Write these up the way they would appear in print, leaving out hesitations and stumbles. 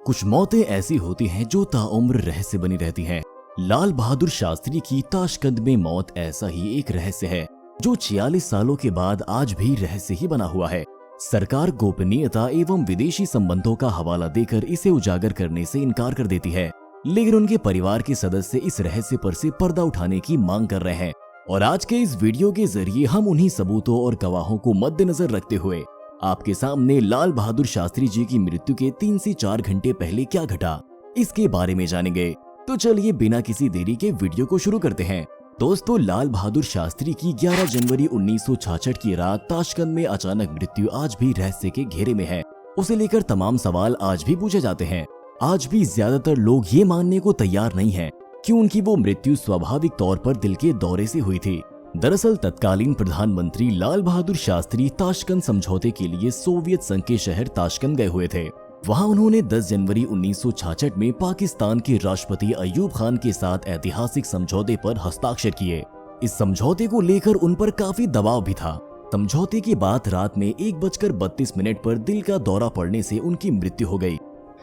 कुछ मौतें ऐसी होती हैं जो ताउम्र रहस्य बनी रहती हैं। लाल बहादुर शास्त्री की ताशकंद में मौत ऐसा ही एक रहस्य है जो 46 सालों के बाद आज भी रहस्य ही बना हुआ है। सरकार गोपनीयता एवं विदेशी संबंधों का हवाला देकर इसे उजागर करने से इनकार कर देती है, लेकिन उनके परिवार के सदस्य इस रहस्य पर से पर्दा उठाने की मांग कर रहे हैं। और आज के इस वीडियो के जरिए हम उन्हीं सबूतों और गवाहों को मद्देनजर रखते हुए आपके सामने लाल बहादुर शास्त्री जी की मृत्यु के 3 से 4 घंटे पहले क्या घटा, इसके बारे में जानेंगे। तो चलिए बिना किसी देरी के वीडियो को शुरू करते हैं। दोस्तों, लाल बहादुर शास्त्री की 11 जनवरी 1966 की रात ताशकंद में अचानक मृत्यु आज भी रहस्य के घेरे में है। उसे लेकर तमाम सवाल आज भी पूछे जाते हैं। आज भी ज्यादातर लोग ये मानने को तैयार नहीं हैं कि उनकी वो मृत्यु स्वाभाविक तौर पर दिल के दौरे से हुई थी। दरअसल तत्कालीन प्रधानमंत्री लाल बहादुर शास्त्री ताशकंद समझौते के लिए सोवियत संघ के शहर ताशकंद गए हुए थे। वहां उन्होंने 10 जनवरी 1966 में पाकिस्तान के राष्ट्रपति अयूब खान के साथ ऐतिहासिक समझौते पर हस्ताक्षर किए। इस समझौते को लेकर उन पर काफी दबाव भी था। समझौते के बाद रात में 1:32 पर दिल का दौरा पड़ने से उनकी मृत्यु हो गई।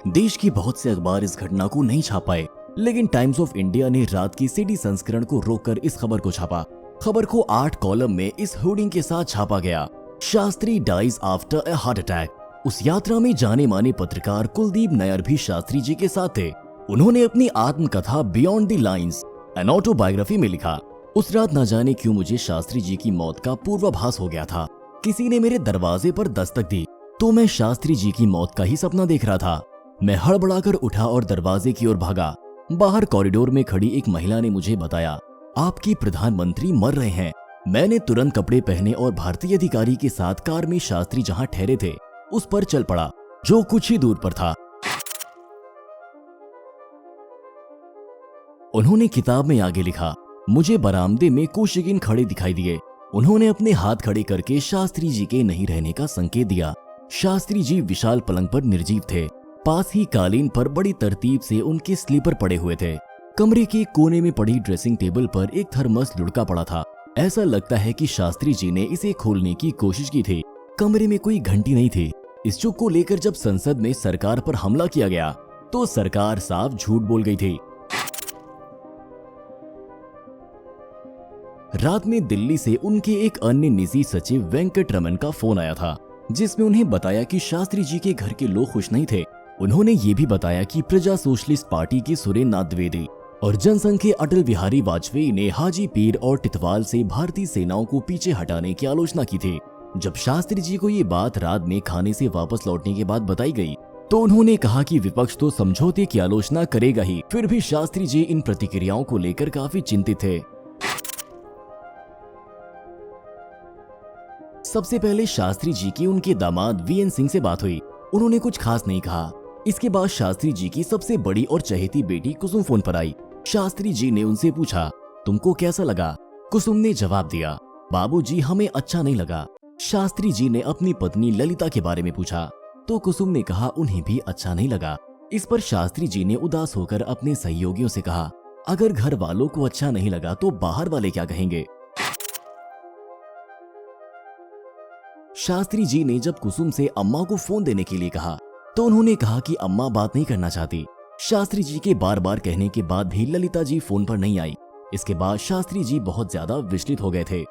देश की बहुत से अखबार इस घटना को नहीं छाप पाए, लेकिन टाइम्स ऑफ इंडिया ने रात की सीडी संस्करण को रोककर इस खबर को छापा। खबर को 8 कॉलम में इस होर्डिंग के साथ छापा गया, Shastri dies after a heart attack. उस यात्रा में जाने माने पत्रकार कुलदीप नायर भी शास्त्री जी के साथ थे। उन्होंने अपनी आत्मकथा beyond the lines an autobiography में लिखा, उस रात न जाने क्यों मुझे शास्त्री जी की मौत का पूर्वाभास हो गया था। किसी ने मेरे दरवाजे पर दस्तक दी तो मैं शास्त्री जी की मौत का ही सपना देख रहा था। मैं हड़बड़ाकर उठा और दरवाजे की ओर भागा। बाहर कॉरिडोर में खड़ी एक महिला ने मुझे बताया, आपकी प्रधानमंत्री मर रहे हैं। मैंने तुरंत कपड़े पहने और भारतीय अधिकारी के साथ कार में शास्त्री जहां ठहरे थे उस पर चल पड़ा, जो कुछ ही दूर पर था। उन्होंने किताब में आगे लिखा, मुझे बरामदे में कोशिकीन खड़े दिखाई दिए। उन्होंने अपने हाथ खड़े करके शास्त्री जी के नहीं रहने का संकेत दिया। शास्त्री जी विशाल पलंग पर निर्जीव थे। पास ही कालीन पर बड़ी तरतीब से उनके स्लीपर पड़े हुए थे। कमरे के कोने में पड़ी ड्रेसिंग टेबल पर एक थर्मस लुढ़का पड़ा था। ऐसा लगता है कि शास्त्री जी ने इसे खोलने की कोशिश की थी। कमरे में कोई घंटी नहीं थी। इस चुप को लेकर जब संसद में सरकार पर हमला किया गया तो सरकार साफ झूठ बोल गई थी। रात में दिल्ली से उनके एक अन्य निजी सचिव वेंकट रमन का फोन आया था, जिसमें उन्हें बताया कि शास्त्री जी के घर के लोग खुश नहीं थे। उन्होंने ये भी बताया कि प्रजा सोशलिस्ट पार्टी के सुरेंद्रनाथ द्विवेदी और जनसंघ के अटल बिहारी वाजपेयी ने हाजी पीर और टिटवाल से भारतीय सेनाओं को पीछे हटाने की आलोचना की थी। जब शास्त्री जी को ये बात रात में खाने से वापस लौटने के बाद बताई गई तो उन्होंने कहा कि विपक्ष तो समझौते की आलोचना करेगा ही। फिर भी शास्त्री जी इन प्रतिक्रियाओं को लेकर काफी चिंतित थे। सबसे पहले शास्त्री जी की उनके दामाद वीएन सिंह से बात हुई। उन्होंने कुछ खास नहीं कहा। इसके बाद शास्त्री जी की सबसे बड़ी और चहेती बेटी कुसुम फोन पर आई। शास्त्री जी ने उनसे पूछा, तुमको कैसा लगा? कुसुम ने जवाब दिया, बाबूजी हमें अच्छा नहीं लगा। शास्त्री जी ने अपनी पत्नी ललिता के बारे में पूछा तो कुसुम ने कहा उन्हें भी अच्छा नहीं लगा। इस पर शास्त्री जी ने उदास होकर अपने सहयोगियों से कहा, अगर घर वालों को अच्छा नहीं लगा तो बाहर वाले क्या कहेंगे? शास्त्री जी ने जब कुसुम से अम्मा को फोन देने के लिए कहा तो उन्होंने कहा कि अम्मा बात नहीं करना चाहती। शास्त्री जी के बार बार कहने के बाद भी ललिता जी फोन पर नहीं आई। इसके बाद शास्त्री जी बहुत ज्यादा विचलित हो गए थे।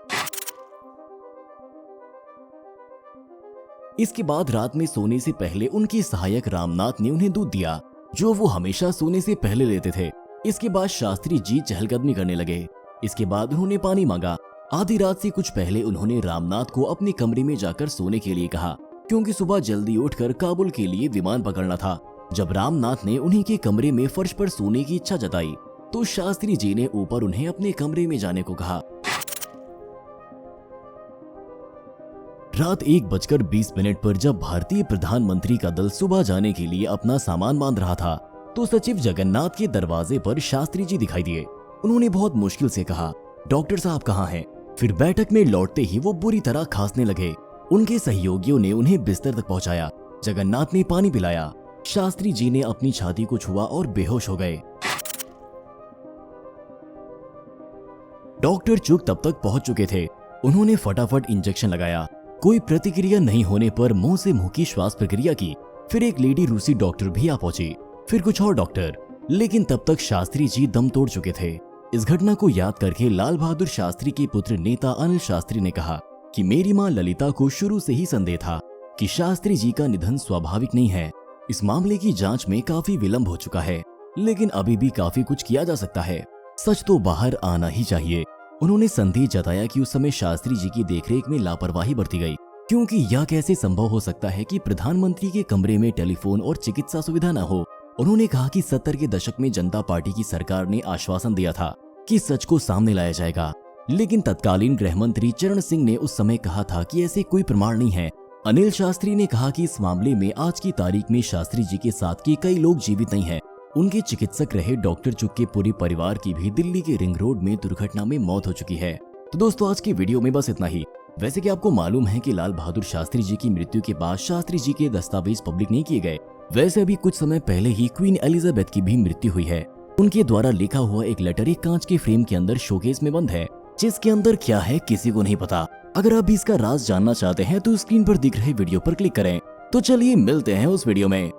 इसके बाद रात में सोने से पहले उनके सहायक रामनाथ ने उन्हें दूध दिया, जो वो हमेशा सोने से पहले लेते थे। इसके बाद शास्त्री जी चहलकदमी करने लगे। इसके बाद उन्होंने पानी मांगा। आधी रात से कुछ पहले उन्होंने रामनाथ को अपने कमरे में जाकर सोने के लिए कहा, क्योंकि सुबह जल्दी उठकर काबुल के लिए विमान पकड़ना था। जब रामनाथ ने उन्हीं के कमरे में फर्श पर सोने की इच्छा जताई तो शास्त्री जी ने ऊपर उन्हें अपने कमरे में जाने को कहा। रात 1:20 पर जब भारतीय प्रधानमंत्री का दल सुबह जाने के लिए अपना सामान बांध रहा था तो सचिव जगन्नाथ के दरवाजे पर शास्त्री जी दिखाई दिए। उन्होंने बहुत मुश्किल से कहा, डॉक्टर साहब कहाँ हैं? फिर बैठक में लौटते ही वो बुरी तरह खांसने लगे। उनके सहयोगियों ने उन्हें बिस्तर तक पहुंचाया। जगन्नाथ ने पानी पिलाया। शास्त्री जी ने अपनी छाती को छुआ और बेहोश हो गए। डॉक्टर चुग तब तक पहुंच चुके थे। उन्होंने फटाफट इंजेक्शन लगाया। कोई प्रतिक्रिया नहीं होने पर मुंह से मुंह की श्वास प्रक्रिया की। फिर एक लेडी रूसी डॉक्टर भी आ पहुंची, फिर कुछ और डॉक्टर, लेकिन तब तक शास्त्री जी दम तोड़ चुके थे। इस घटना को याद करके लाल बहादुर शास्त्री के पुत्र नेता अनिल शास्त्री ने कहा कि मेरी मां ललिता को शुरू से ही संदेह था कि शास्त्री जी का निधन स्वाभाविक नहीं है। इस मामले की जांच में काफी विलंब हो चुका है, लेकिन अभी भी काफी कुछ किया जा सकता है। सच तो बाहर आना ही चाहिए। उन्होंने संदेह जताया कि उस समय शास्त्री जी की देखरेख में लापरवाही बरती गई, क्योंकि यह कैसे संभव हो सकता है कि प्रधानमंत्री के कमरे में टेलीफोन और चिकित्सा सुविधा न हो। उन्होंने कहा कि 70 के दशक में जनता पार्टी की सरकार ने आश्वासन दिया था कि सच को सामने लाया जाएगा, लेकिन तत्कालीन गृह मंत्री चरण सिंह ने उस समय कहा था कि ऐसे कोई प्रमाण नहीं है। अनिल शास्त्री ने कहा कि इस मामले में आज की तारीख में शास्त्री जी के साथ के कई लोग जीवित नहीं हैं। उनके चिकित्सक रहे डॉक्टर चुग के पूरे परिवार की भी दिल्ली के रिंग रोड में दुर्घटना में मौत हो चुकी है। तो दोस्तों, आज की वीडियो में बस इतना ही। वैसे कि आपको मालूम है कि लाल बहादुर शास्त्री जी की मृत्यु के बाद शास्त्री जी के दस्तावेज पब्लिक नहीं किए गए। वैसे अभी कुछ समय पहले ही क्वीन एलिजाबेथ की भी मृत्यु हुई है। उनके द्वारा लिखा हुआ एक लेटर एक कांच के फ्रेम के अंदर शोकेस में बंद है, जिसके अंदर क्या है किसी को नहीं पता। अगर आप भी इसका राज जानना चाहते हैं तो स्क्रीन पर दिख रहे वीडियो पर क्लिक करें। तो चलिए मिलते हैं उस वीडियो में।